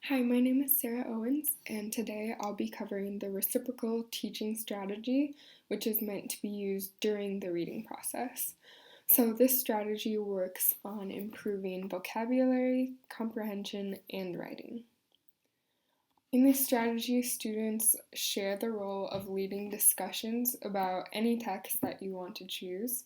Hi, my name is Sarah Owens, and today I'll be covering the reciprocal teaching strategy, which is meant to be used during the reading process. So, this strategy works on improving vocabulary, comprehension, and writing. In this strategy, students share the role of leading discussions about any text that you want to choose.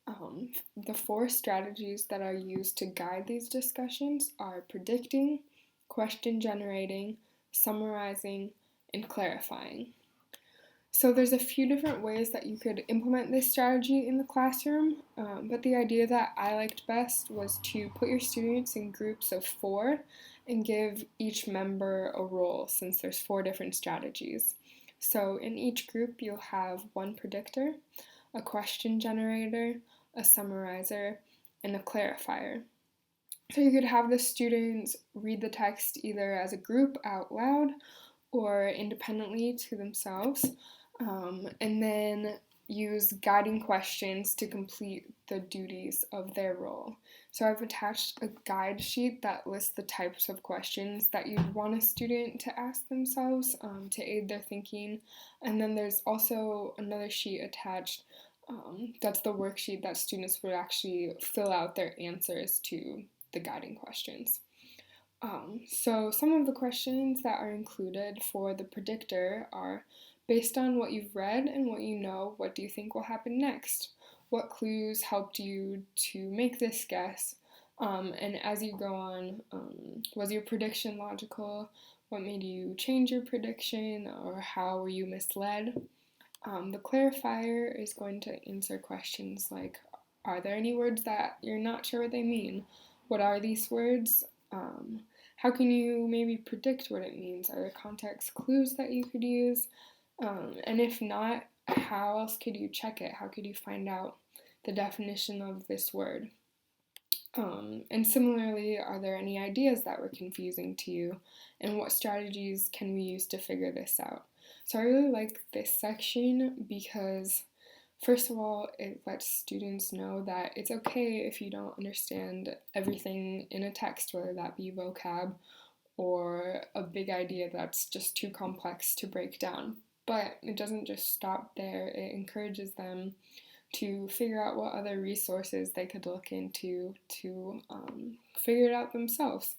The four strategies that are used to guide these discussions are predicting, question generating, summarizing, and clarifying. So there's a few different ways that you could implement this strategy in the classroom, but the idea that I liked best was to put your students in groups of four and give each member a role since there's four different strategies. So in each group you'll have one predictor, a question generator, a summarizer, and a clarifier. So you could have the students read the text either as a group out loud or independently to themselves, and then use guiding questions to complete the duties of their role. So I've attached a guide sheet that lists the types of questions that you'd want a student to ask themselves to aid their thinking. And then there's also another sheet attached that's the worksheet that students would actually fill out their answers to the guiding questions. So some of the questions that are included for the predictor are: based on what you've read and what you know, what do you think will happen next? What clues helped you to make this guess? And as you go on, was your prediction logical? What made you change your prediction, or how were you misled? The clarifier is going to answer questions like: are there any words that you're not sure what they mean? What are these words? How can you maybe predict what it means? Are there context clues that you could use? And if not, how else could you check it? How could you find out the definition of this word? And similarly, are there any ideas that were confusing to you? And what strategies can we use to figure this out? So I really like this section because, first of all, it lets students know that it's okay if you don't understand everything in a text, whether that be vocab or a big idea that's just too complex to break down. But it doesn't just stop there, it encourages them to figure out what other resources they could look into to figure it out themselves.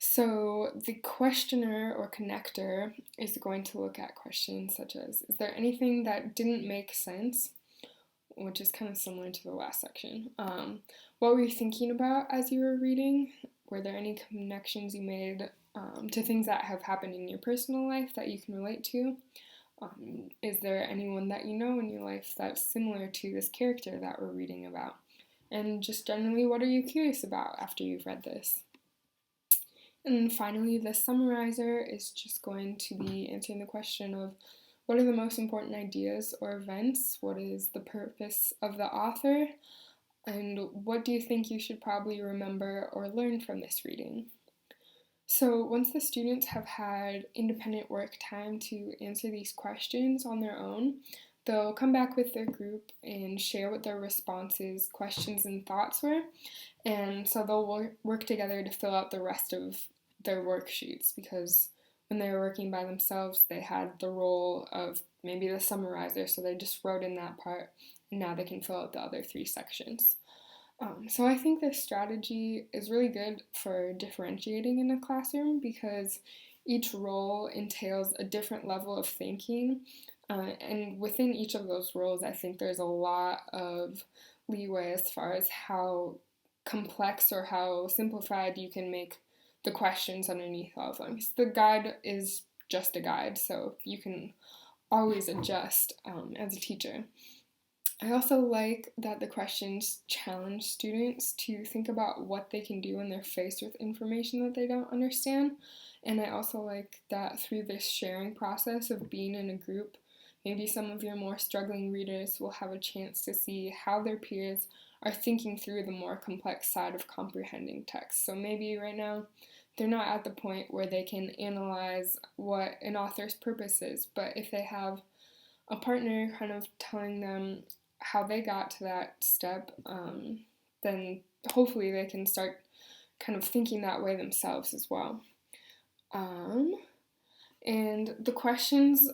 So the questioner or connector is going to look at questions such as: is there anything that didn't make sense? Which is kind of similar to the last section. What were you thinking about as you were reading? Were there any connections you made to things that have happened in your personal life that you can relate to? Is there anyone that you know in your life that's similar to this character that we're reading about? And just generally, what are you curious about after you've read this? And then finally, the summarizer is just going to be answering the question of: what are the most important ideas or events? What is the purpose of the author? And what do you think you should probably remember or learn from this reading? So once the students have had independent work time to answer these questions on their own, they'll come back with their group and share what their responses, questions, and thoughts were. And so they'll work together to fill out the rest of their worksheets, because when they were working by themselves, they had the role of maybe the summarizer, so they just wrote in that part, and now they can fill out the other three sections. So I think this strategy is really good for differentiating in a classroom because each role entails a different level of thinking. And within each of those roles, I think there's a lot of leeway as far as how complex or how simplified you can make the questions underneath all of them. The guide is just a guide, so you can always adjust as a teacher. I also like that the questions challenge students to think about what they can do when they're faced with information that they don't understand. And I also like that through this sharing process of being in a group, maybe some of your more struggling readers will have a chance to see how their peers are thinking through the more complex side of comprehending text. So maybe right now they're not at the point where they can analyze what an author's purpose is, but if they have a partner kind of telling them how they got to that step, then hopefully they can start kind of thinking that way themselves as well. Um, and the questions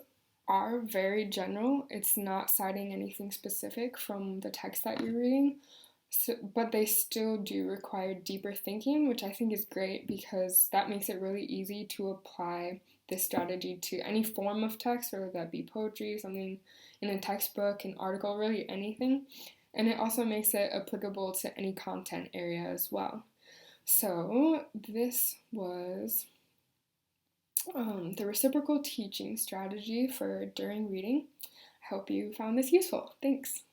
are very general. It's not citing anything specific from the text that you're reading, but they still do require deeper thinking, which I think is great because that makes it really easy to apply this strategy to any form of text, whether that be poetry, something in a textbook, an article, really anything. And it also makes it applicable to any content area as well. So this was the reciprocal teaching strategy for during reading. I hope you found this useful. Thanks.